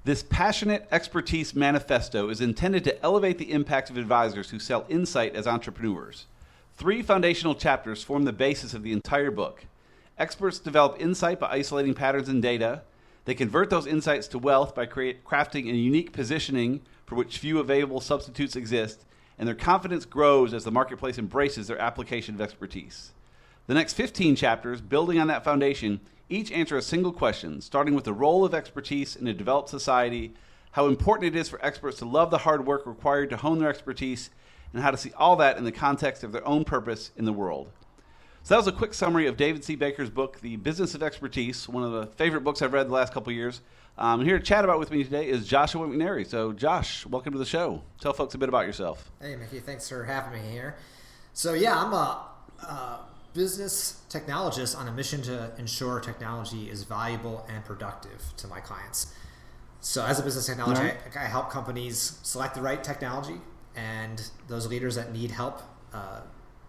This passionate expertise manifesto is intended to elevate the impact of advisors who sell insight as entrepreneurs. 3 foundational chapters form the basis of the entire book. Experts develop insight by isolating patterns in data. They convert those insights to wealth by crafting a unique positioning for which few available substitutes exist, and their confidence grows as the marketplace embraces their application of expertise. The next 15 chapters, building on that foundation, each answer a single question, starting with the role of expertise in a developed society, how important it is for experts to love the hard work required to hone their expertise, and how to see all that in the context of their own purpose in the world. So that was a quick summary of David C. Baker's book, The Business of Expertise, one of the favorite books I've read the last couple of years. Here to chat about with me today is Joshua McNary. So Josh, welcome to the show. Tell folks a bit about yourself. Hey, Mickey, thanks for having me here. So yeah, I'm a business technologist on a mission to ensure technology is valuable and productive to my clients. So as a business technologist, I help companies select the right technology, and those leaders that need help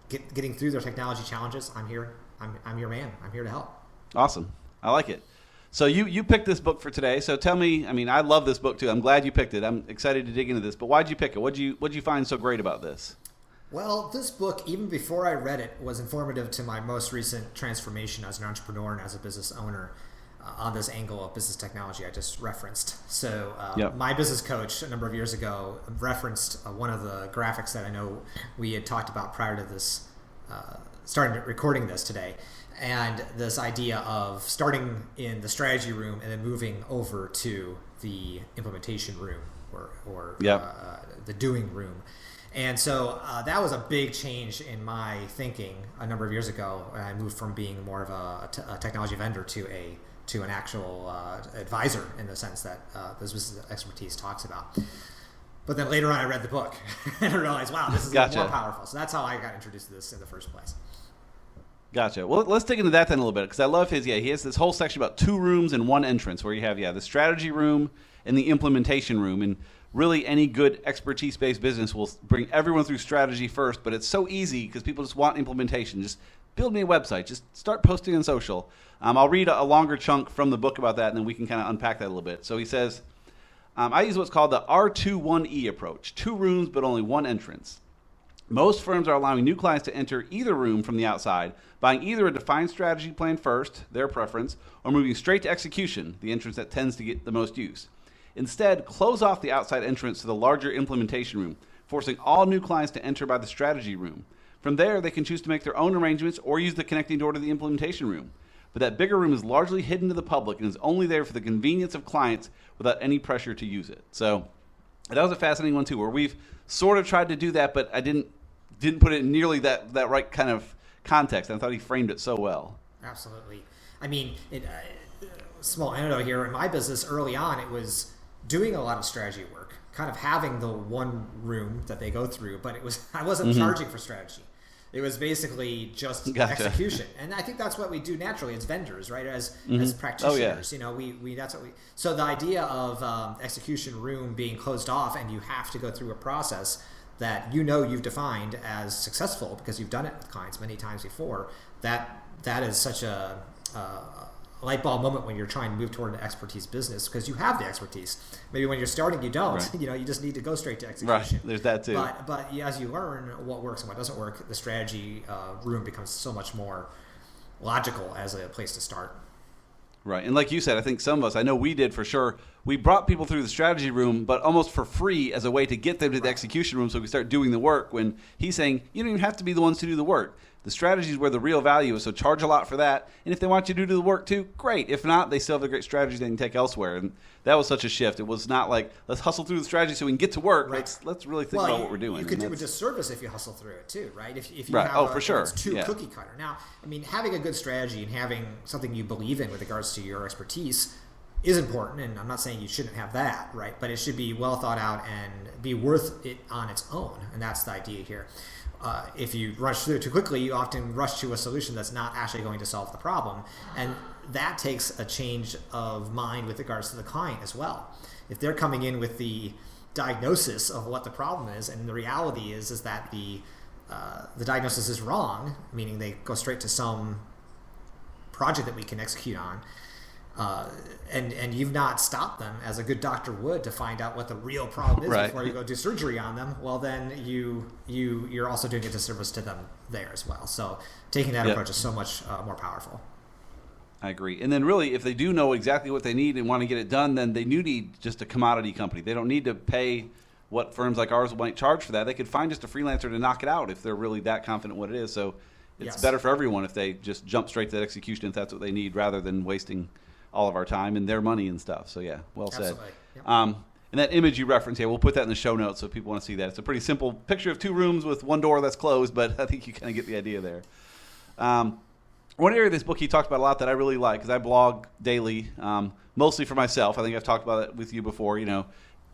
getting through their technology challenges, I'm here. I'm your man. I'm here to help. Awesome. I like it. So you picked this book for today. So tell me, I love this book too. I'm glad you picked it. I'm excited to dig into this. But why'd you pick it? What'd you find so great about this? Well, this book, even before I read it, was informative to my most recent transformation as an entrepreneur and as a business owner on this angle of business technology I just referenced. So my business coach a number of years ago referenced one of the graphics that I know we had talked about prior to this, recording this today. And this idea of starting in the strategy room and then moving over to the implementation room or the doing room. And so that was a big change in my thinking a number of years ago. I moved from being more of a technology vendor to an actual advisor in the sense that this business expertise talks about. But then later on, I read the book and I realized, wow, this is more powerful. So that's how I got introduced to this in the first place. Gotcha. Well, let's dig into that then a little bit, because I love he has this whole section about 2 rooms and 1 entrance, where you have the strategy room and the implementation room. And really any good expertise-based business will bring everyone through strategy first, but it's so easy because people just want implementation. Just build me a website. Just start posting on social. I'll read a longer chunk from the book about that, and then we can kind of unpack that a little bit. So he says, I use what's called the R21E approach, 2 rooms but only 1 entrance. Most firms are allowing new clients to enter either room from the outside, buying either a defined strategy plan first, their preference, or moving straight to execution, the entrance that tends to get the most use. Instead, close off the outside entrance to the larger implementation room, forcing all new clients to enter by the strategy room. From there, they can choose to make their own arrangements or use the connecting door to the implementation room. But that bigger room is largely hidden to the public and is only there for the convenience of clients without any pressure to use it. So that was a fascinating one too, where we've sort of tried to do that, but I didn't put it in nearly that right kind of context. I thought he framed it so well. Absolutely. Small anecdote here. In my business early on, it was doing a lot of strategy work, kind of having the one room that they go through, but I wasn't charging for strategy. It was basically just execution. And I think that's what we do naturally as vendors, right? As practitioners, that's what we. So the idea of execution room being closed off and you have to go through a process that you've defined as successful because you've done it with clients many times before, that is such a light bulb moment when you're trying to move toward an expertise business, because you have the expertise. Maybe when you're starting, you don't. Right. You just need to go straight to execution. Right. There's that too. But as you learn what works and what doesn't work, the strategy room becomes so much more logical as a place to start. Right. And like you said, I think some of us, I know we did for sure, we brought people through the strategy room, but almost for free as a way to get them to the execution room so we could start doing the work, when he's saying, you don't even have to be the ones to do the work. The strategy is where the real value is, so charge a lot for that. And if they want you to do the work too, great. If not, they still have a great strategy they can take elsewhere. And that was such a shift. It was not like, let's hustle through the strategy so we can get to work. Right. Let's really think about what we're doing. You could do a disservice if you hustle through it too, right? If you right. have for sure. It's too cookie cutter. Now, having a good strategy and having something you believe in with regards to your expertise is important, and I'm not saying you shouldn't have that, right? But it should be well thought out and be worth it on its own, and that's the idea here. If you rush through it too quickly, you often rush to a solution that's not actually going to solve the problem, and that takes a change of mind with regards to the client as well. If they're coming in with the diagnosis of what the problem is, and the reality is that the diagnosis is wrong, meaning they go straight to some project that we can execute on, and you've not stopped them as a good doctor would to find out what the real problem is right. before you go do surgery on them, well, then you're also doing a disservice to them there as well. So taking that approach is so much more powerful. I agree. And then really, if they do know exactly what they need and want to get it done, then they do need just a commodity company. They don't need to pay what firms like ours might charge for that. They could find just a freelancer to knock it out if they're really that confident what it is. So it's better for everyone if they just jump straight to that execution if that's what they need, rather than wasting all of our time and their money and stuff. So yeah, well said. Yep. And that image you referenced, we'll put that in the show notes so people want to see that. It's a pretty simple picture of 2 rooms with 1 door that's closed, but I think you kind of get the idea there. One area of this book he talked about a lot that I really like, because I blog daily, mostly for myself. I think I've talked about it with you before.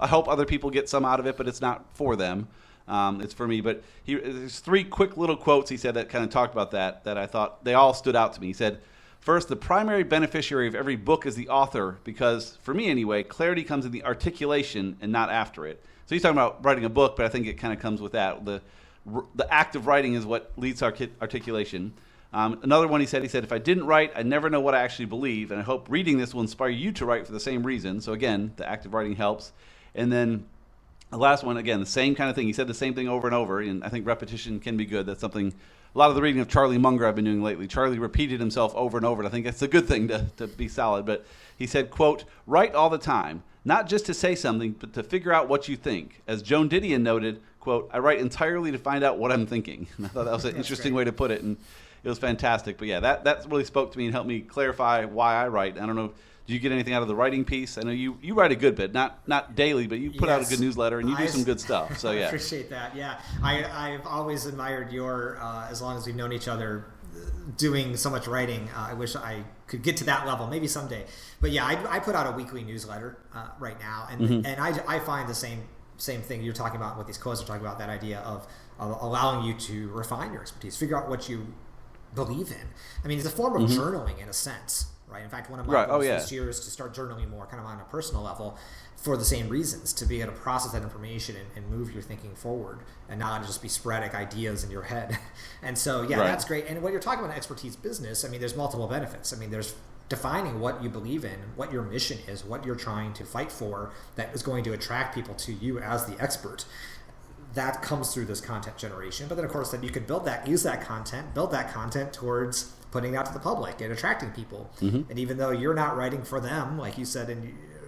I hope other people get some out of it, but it's not for them. It's for me. But there's 3 quick little quotes he said that kind of talked about that I thought they all stood out to me. He said, first, the primary beneficiary of every book is the author, because, for me anyway, clarity comes in the articulation and not after it. So he's talking about writing a book, but I think it kind of comes with that. The act of writing is what leads to articulation. Another one he said, if I didn't write, I'd never know what I actually believe, and I hope reading this will inspire you to write for the same reason. So again, the act of writing helps. And then the last one, again, the same kind of thing. He said the same thing over and over, and I think repetition can be good. That's something, a lot of the reading of Charlie Munger I've been doing lately. Charlie repeated himself over and over, and I think that's a good thing to be solid. But he said, quote, write all the time, not just to say something, but to figure out what you think. As Joan Didion noted, quote, I write entirely to find out what I'm thinking. And I thought that was an interesting way to put it, and it was fantastic. But yeah, that really spoke to me and helped me clarify why I write. I don't know, do you get anything out of the writing piece? I know you write a good bit, not daily, but you put out a good newsletter and you do some good stuff. So yeah, I appreciate that. Yeah, I've always admired your, as long as we've known each other, doing so much writing. I wish I could get to that level, maybe someday. But yeah, I put out a weekly newsletter right now, and I find the same thing you're talking about with these quotes. Are talking about that idea of allowing you to refine your expertise, figure out what you believe in. I mean, it's a form of journaling in a sense, right? In fact, one of my goals this year is to start journaling more, kind of on a personal level, for the same reasons, to be able to process that information and move your thinking forward, and not just be sporadic ideas in your head. And so, that's great. And when you're talking about an expertise business, I mean, there's multiple benefits. I mean, there's defining what you believe in, what your mission is, what you're trying to fight for, that is going to attract people to you as the expert. That comes through this content generation. But then, of course, then you could use that content towards putting it out to the public and attracting people. And even though you're not writing for them, like you said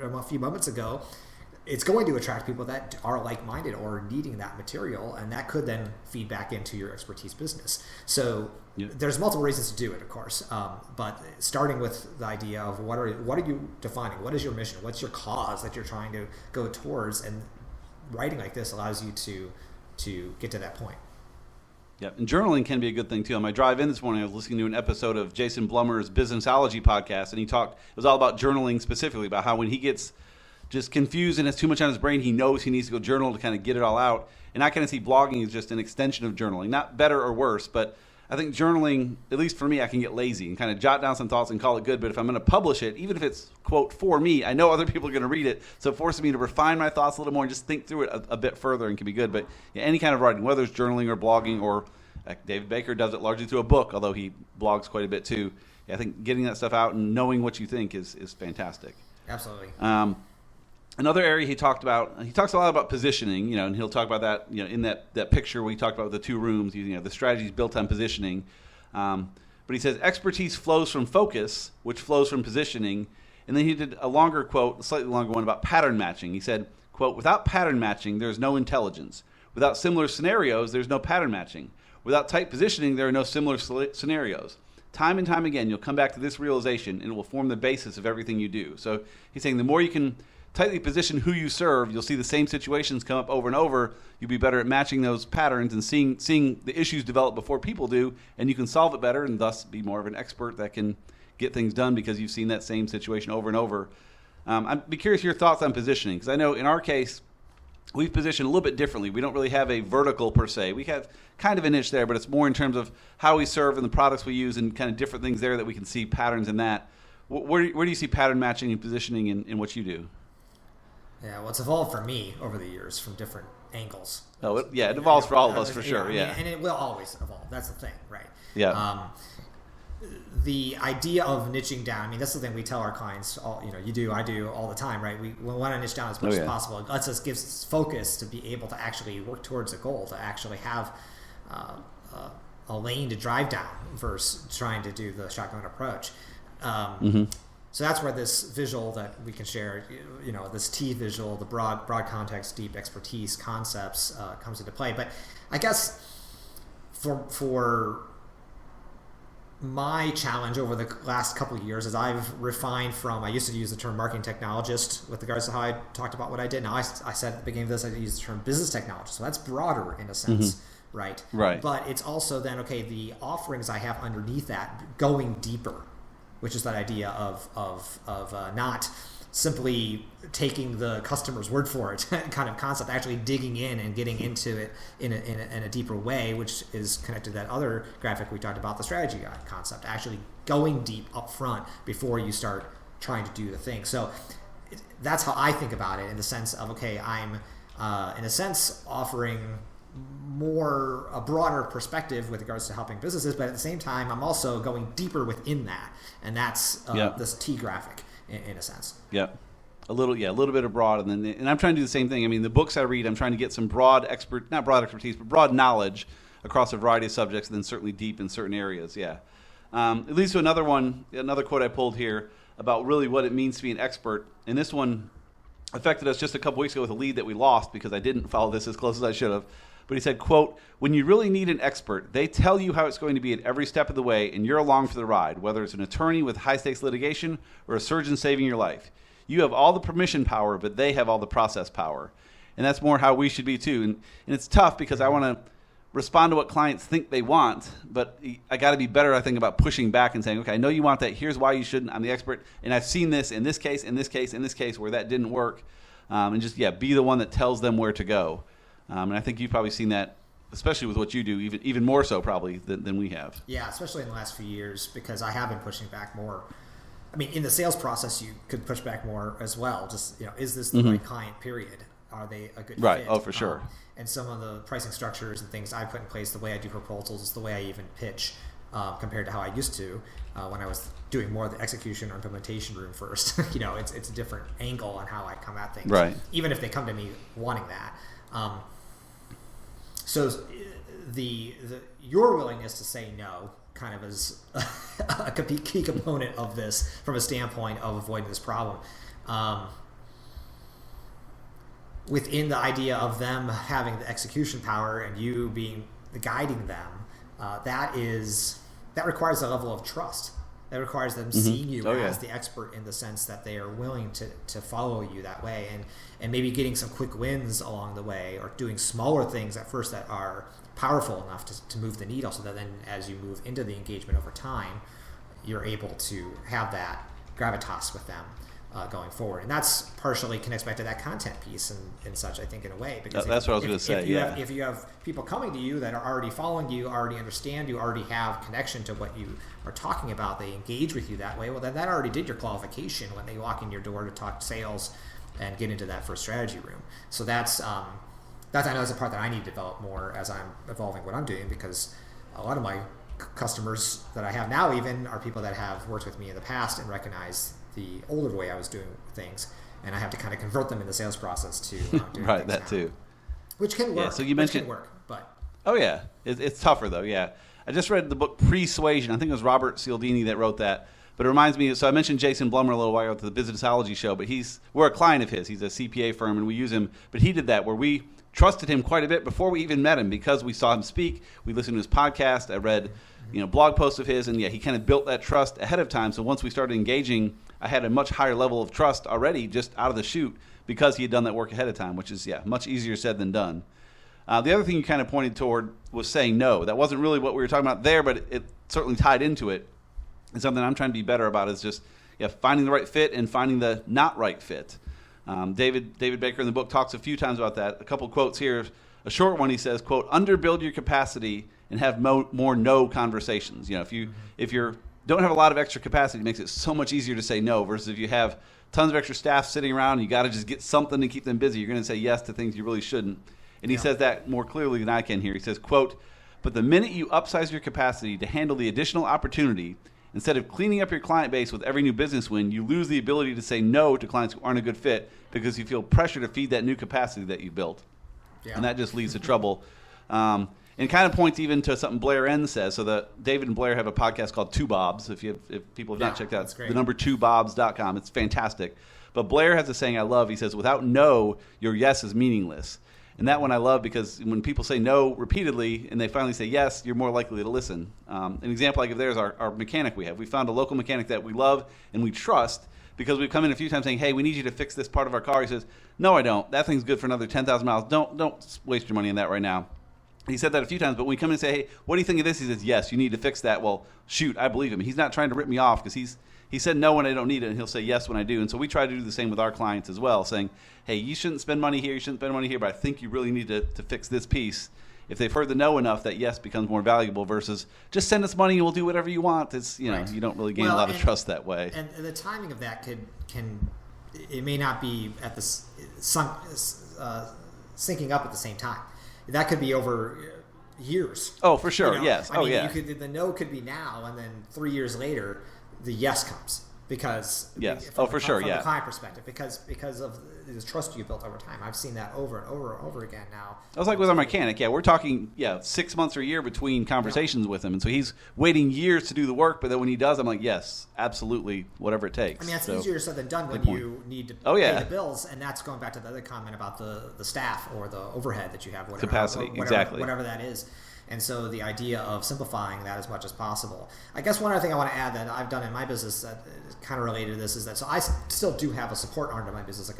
a few moments ago, it's going to attract people that are like-minded or needing that material, and that could then feed back into your expertise business. So there's multiple reasons to do it, of course, but starting with the idea of what are you defining? What is your mission? What's your cause that you're trying to go towards? And writing like this allows you to get to that point. Yeah, and journaling can be a good thing too. On my drive in this morning, I was listening to an episode of Jason Blummer's Businessology podcast, and it was all about journaling specifically, about how when he gets just confused and has too much on his brain, he knows he needs to go journal to kind of get it all out. And I kind of see blogging as just an extension of journaling, not better or worse, but I think journaling, at least for me, I can get lazy and kind of jot down some thoughts and call it good. But if I'm going to publish it, even if it's, quote, for me, I know other people are going to read it. So it forces me to refine my thoughts a little more and just think through it a bit further, and can be good. But any kind of writing, whether it's journaling or blogging, or David Baker does it largely through a book, although he blogs quite a bit too. I think getting that stuff out and knowing what you think is fantastic. Absolutely. Another area he talks a lot about positioning, and he'll talk about that, in that picture we talked about with the 2 rooms, the strategies built on positioning. But he says expertise flows from focus, which flows from positioning. And then he did a slightly longer one about pattern matching. He said, quote, without pattern matching, there's no intelligence. Without similar scenarios, there's no pattern matching. Without tight positioning, there are no similar scenarios. Time and time again, you'll come back to this realization, and it will form the basis of everything you do. So he's saying the more you can tightly position who you serve, you'll see the same situations come up over and over. You'll be better at matching those patterns and seeing the issues develop before people do, and you can solve it better and thus be more of an expert that can get things done because you've seen that same situation over and over. I'd be curious your thoughts on positioning, because I know in our case, we've positioned a little bit differently. We don't really have a vertical per se. We have kind of a niche there, but it's more in terms of how we serve and the products we use and kind of different ththings there that we can see patterns in that. Where do you see pattern matching and positioning in what you do? Yeah, well, it's evolved for me over the years from different angles. Oh, it evolves for all of us for sure. And it will always evolve. That's the thing, right? Yeah. the idea of niching down, I mean, that's the thing we tell our clients, you do, I do all the time, right? We want to niche down as much as possible. It lets us give focus to be able to actually work towards a goal, to actually have a lane to drive down versus trying to do the shotgun approach. So that's where this visual that we can share, this T visual, the broad context, deep expertise concepts comes into play. But I guess for my challenge over the last couple of years is I've refined from, I used to use the term marketing technologist with regards to how I talked about what I did. Now I said at the beginning of this, I use the term business technologist. So that's broader in a sense, right? But it's also then, okay, the offerings I have underneath that going deeper, which is that idea of not simply taking the customer's word for it kind of concept, actually digging in and getting into it in a deeper way, which is connected to that other graphic we talked about, the strategy concept, actually going deep up front before you start trying to do the thing. So that's how I think about it, in the sense of, okay, I'm in a sense offering a broader perspective with regards to helping businesses, but at the same time I'm also going deeper within that, and that's this T graphic in a sense. A little bit of broad, and I'm trying to do the same thing. I mean, the books I read, I'm trying to get some broad not broad expertise, but broad knowledge across a variety of subjects, and then certainly deep in certain areas. It leads to another quote I pulled here about really what it means to be an expert, and this one affected us just a couple weeks ago with a lead that we lost because I didn't follow this as close as I should have. But he said, quote, "When you really need an expert, they tell you how it's going to be at every step of the way, and you're along for the ride, whether it's an attorney with high-stakes litigation or a surgeon saving your life. You have all the permission power, but they have all the process power." And that's more how we should be too. And it's tough because I want to respond to what clients think they want, but I got to be better, I think, about pushing back and saying, okay, I know you want that. Here's why you shouldn't. I'm the expert, and I've seen this in this case, in this case, in this case where that didn't work. And just, be the one that tells them where to go. And I think you've probably seen that, especially with what you do, even more so probably than we have. Yeah, especially in the last few years, because I have been pushing back more. I mean, in the sales process, you could push back more as well. Just, is this the right client, period? Are they a good fit? Oh, for sure. And some of the pricing structures and things I put in place, the way I do proposals, is the way I even pitch compared to how I used to when I was doing more of the execution or implementation room first. It's a different angle on how I come at things. Right. Even if they come to me wanting that. So your willingness to say no kind of is a key component of this from a standpoint of avoiding this problem. Within the idea of them having the execution power and you being guiding them, that requires a level of trust. That requires them seeing you as the expert, in the sense that they are willing to follow you that way, and maybe getting some quick wins along the way, or doing smaller things at first that are powerful enough to move the needle, so that then as you move into the engagement over time, you're able to have that gravitas with them going forward. And that's partially connects back to that content piece and such, I think, in a way. Because that's what I was going to say. If you have people coming to you that are already following you, already understand you, already have connection to what you are talking about, they engage with you that way, well, then that already did your qualification when they walk in your door to talk sales and get into that first strategy room. So that's I know is a part that I need to develop more as I'm evolving what I'm doing, because a lot of my customers that I have now even are people that have worked with me in the past and recognize the older way I was doing things, and I have to kind of convert them in the sales process to doing right, things that now. Too. Which can work. Yeah, so you mentioned, which can work, but it's tougher though. Yeah, I just read the book Persuasion. I think it was Robert Cialdini that wrote that. But it reminds me. So I mentioned Jason Blummer a little while ago to the Businessology show. But we're a client of his. He's a CPA firm, and we use him. But he did that where we trusted him quite a bit before we even met him, because we saw him speak. We listened to his podcast. I read blog posts of his, and he kind of built that trust ahead of time. So once we started engaging, I had a much higher level of trust already just out of the chute, because he had done that work ahead of time, which is much easier said than done. The other thing you kind of pointed toward was saying no. That wasn't really what we were talking about there, but it certainly tied into it. And something I'm trying to be better about is just finding the right fit and finding the not right fit. David Baker in the book talks a few times about that. A couple quotes here. A short one, he says, quote, "Underbuild your capacity and have more no conversations." If you don't have a lot of extra capacity, it makes it so much easier to say no, versus if you have tons of extra staff sitting around and you got to just get something to keep them busy, you're going to say yes to things you really shouldn't. And he says that more clearly than I can here. He says, quote, "But the minute you upsize your capacity to handle the additional opportunity Instead of cleaning up your client base with every new business win, you lose the ability to say no to clients who aren't a good fit because you feel pressure to feed that new capacity that you built. Yeah. And that just leads to trouble. And kind of points even to something Blair N says. So David and Blair have a podcast called Two Bobs. If people have not checked out, the number 2bobs.com. It's fantastic. But Blair has a saying I love. He says, without no, your yes is meaningless. And that one I love because when people say no repeatedly and they finally say yes, you're more likely to listen. An example I give there is our mechanic we have. We found a local mechanic that we love and we trust because we've come in a few times saying, hey, we need you to fix this part of our car. He says, no, I don't. That thing's good for another 10,000 miles. Don't waste your money on that right now. He said that a few times, but when we come in and say, hey, what do you think of this? He says, yes, you need to fix that. Well, shoot, I believe him. He's not trying to rip me off because he said no when I don't need it, and he'll say yes when I do. And so we try to do the same with our clients as well, saying, hey, you shouldn't spend money here, you shouldn't spend money here, but I think you really need to fix this piece. If they've heard the no enough, that yes becomes more valuable versus just send us money and we'll do whatever you want. It's you don't really gain a lot of trust that way. And the timing of that can it may not be at the syncing up at the same time. That could be over years. Oh, for sure. Yes. The no could be now, and then 3 years later, the yes comes because from the client perspective, because of the trust you built over time. I've seen that over and over and over again now. I was like with our mechanic. Yeah, we're talking 6 months or a year between conversations with him, and so he's waiting years to do the work. But then when he does, I'm like, yes, absolutely, whatever it takes. I mean, that's easier said than done when you need to pay the bills, and that's going back to the other comment about the staff or the overhead that you have, whatever, capacity, whatever that is. And so the idea of simplifying that as much as possible. I guess one other thing I want to add that I've done in my business that is kind of related to this is that so I still do have a support arm to my business, like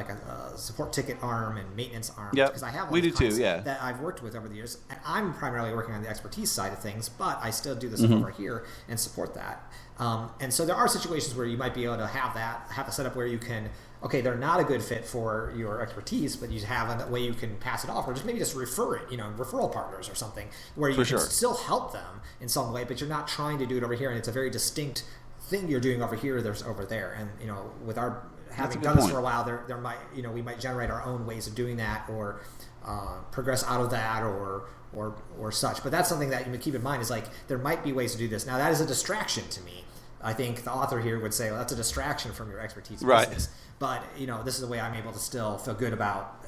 a support ticket arm and maintenance arm. Yeah, because I have we do too. Yeah, that I've worked with over the years, and I'm primarily working on the expertise side of things, but I still do this over here and support that. And so there are situations where you might be able to have a setup where you can. Okay, they're not a good fit for your expertise, but you have a way you can pass it off, or just maybe just refer it, referral partners or something, where you can still help them in some way, but you're not trying to do it over here, and it's a very distinct thing you're doing over here. There's over there, and with our having done this for a while, there might we might generate our own ways of doing that, or progress out of that, or such. But that's something that you keep in mind is like there might be ways to do this. Now that is a distraction to me. I think the author here would say, well, that's a distraction from your expertise business. But this is a way I'm able to still feel good about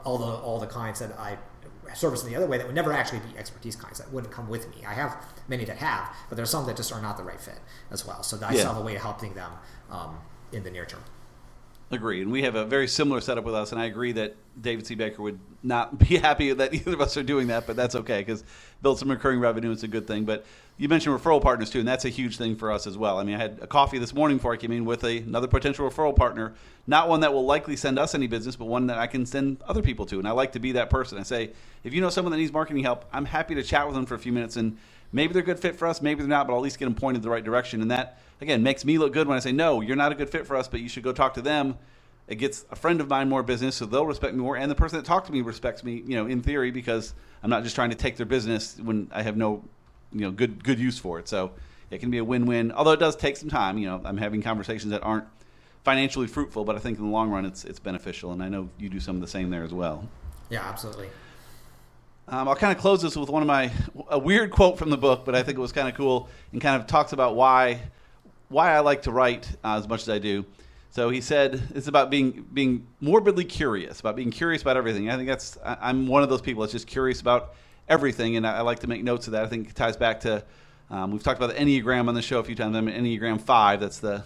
all the clients that I service in the other way that would never actually be expertise clients that wouldn't come with me. I have many that have, but there's some that just are not the right fit as well. So I still have a way of helping them in the near term. Agree. And we have a very similar setup with us, and I agree that David C. Baker would not be happy that either of us are doing that, but that's okay because build some recurring revenue, it's a good thing. But you mentioned referral partners too, and that's a huge thing for us as well. I mean, I had a coffee this morning before I came in with another potential referral partner, not one that will likely send us any business, but one that I can send other people to, and I like to be that person. I say, if you know someone that needs marketing help, I'm happy to chat with them for a few minutes, and maybe they're a good fit for us, maybe they're not, but I'll at least get them pointed the right direction. And that, again, makes me look good when I say, no, you're not a good fit for us, but you should go talk to them. It gets a friend of mine more business, so they'll respect me more, and the person that talked to me respects me, in theory, because I'm not just trying to take their business when I have no, good use for it. So it can be a win-win, although it does take some time. I'm having conversations that aren't financially fruitful, but I think in the long run it's beneficial, and I know you do some of the same there as well. Yeah, absolutely. I'll kind of close this with a weird quote from the book, but I think it was kind of cool and kind of talks about why I like to write as much as I do. So he said it's about being morbidly curious, about being curious about everything. I think I'm one of those people that's just curious about everything, and I like to make notes of that. I think it ties back to we've talked about the Enneagram on the show a few times. I'm an Enneagram 5. That's the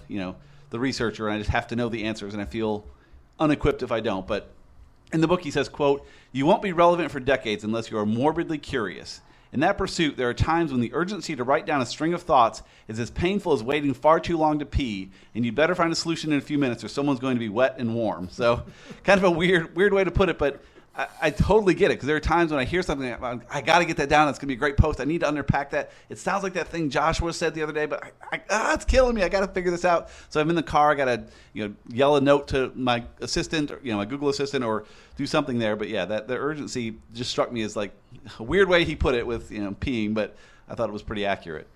researcher, and I just have to know the answers, and I feel unequipped if I don't. But in the book he says, quote, "You won't be relevant for decades unless you are morbidly curious. In that pursuit, there are times when the urgency to write down a string of thoughts is as painful as waiting far too long to pee, and you'd better find a solution in a few minutes or someone's going to be wet and warm." So kind of a weird way to put it, but I totally get it, because there are times when I hear something, I got to get that down. It's going to be a great post. I need to unpack that. It sounds like that thing Joshua said the other day, but it's killing me. I got to figure this out. So I'm in the car. I got to yell a note to my assistant, or, my Google Assistant, or do something there. But yeah, the urgency just struck me as like a weird way he put it with peeing, but I thought it was pretty accurate.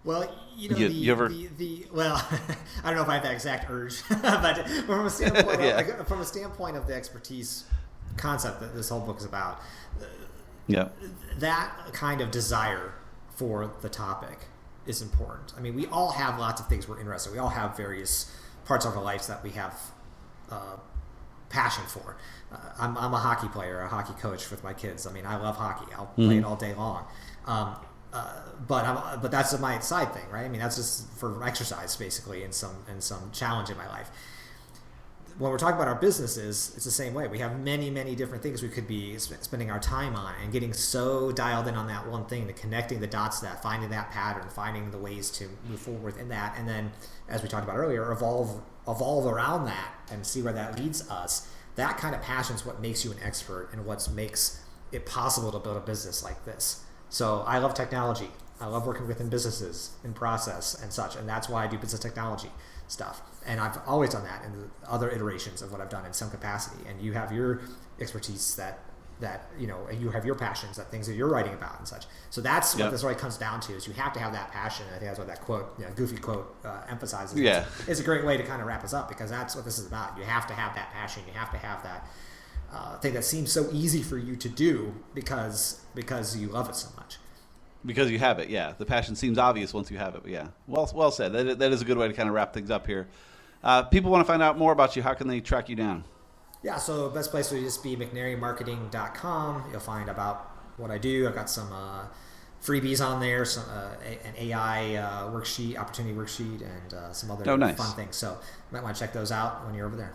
Well, you ever... well, I don't know if I have that exact urge, but from a standpoint of the expertise concept that this whole book is about, that kind of desire for the topic is important. I mean, we all have lots of things we're interested in. We all have various parts of our lives that we have passion for. I'm a hockey player, a hockey coach with my kids. I mean, I love hockey. I'll play it all day long. But that's my side thing, right? I mean, that's just for exercise, basically, and some challenge in my life. When we're talking about our businesses, it's the same way. We have many, many different things we could be spending our time on, and getting so dialed in on that one thing, to connecting the dots to that, finding that pattern, finding the ways to move forward within that, and then, as we talked about earlier, evolve around that and see where that leads us. That kind of passion is what makes you an expert, and what makes it possible to build a business like this. So I love technology. I love working within businesses in process and such, and that's why I do business technology stuff. And I've always done that in the other iterations of what I've done in some capacity. And you have your expertise that you have your passions, that things that you're writing about and such. So that's what this really comes down to, is you have to have that passion. I think that's what that quote, goofy quote, emphasizes. Yeah. It's a great way to kind of wrap us up, because that's what this is about. You have to have that passion. You have to have that thing that seems so easy for you to do because you love it so much. Because you have it, yeah. The passion seems obvious once you have it, but yeah. Well said. That is a good way to kind of wrap things up here. People want to find out more about you. How can they track you down? Yeah, so the best place would just be McNarymarketing.com. You'll find about what I do. I've got some freebies on there, some an AI worksheet, opportunity worksheet, and some other fun things. So you might want to check those out when you're over there.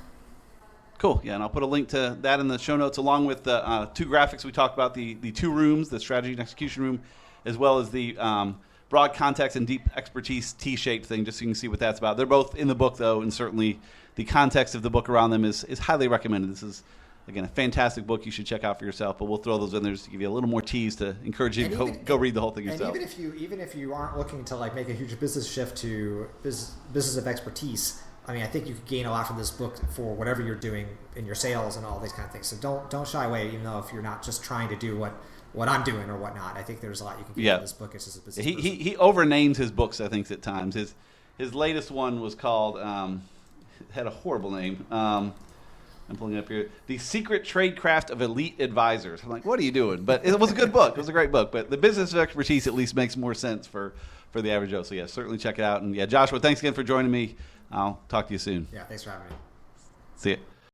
Cool. Yeah, and I'll put a link to that in the show notes, along with the two graphics we talked about, the two rooms, the strategy and execution room, as well as the broad context and deep expertise T-shaped thing, just so you can see what that's about. They're both in the book, though, and certainly the context of the book around them is highly recommended. This is, again, a fantastic book you should check out for yourself, but we'll throw those in there just to give you a little more tease to encourage you to go read the whole thing yourself. And even if you aren't looking to make a huge business shift to business of expertise, I mean, I think you could gain a lot from this book for whatever you're doing in your sales and all these kind of things. So don't shy away, even though if you're not just trying to do what I'm doing or whatnot. I think there's a lot you can get from this book. It's just a business. He overnames his books, I think, at times. His latest one was called had a horrible name. I'm pulling it up here. The Secret Tradecraft of Elite Advisors. I'm like, what are you doing? But it was a good book. It was a great book. But the business of expertise at least makes more sense for the average Joe. So yeah, certainly check it out. And yeah, Joshua, thanks again for joining me. I'll talk to you soon. Yeah, thanks for having me. See ya.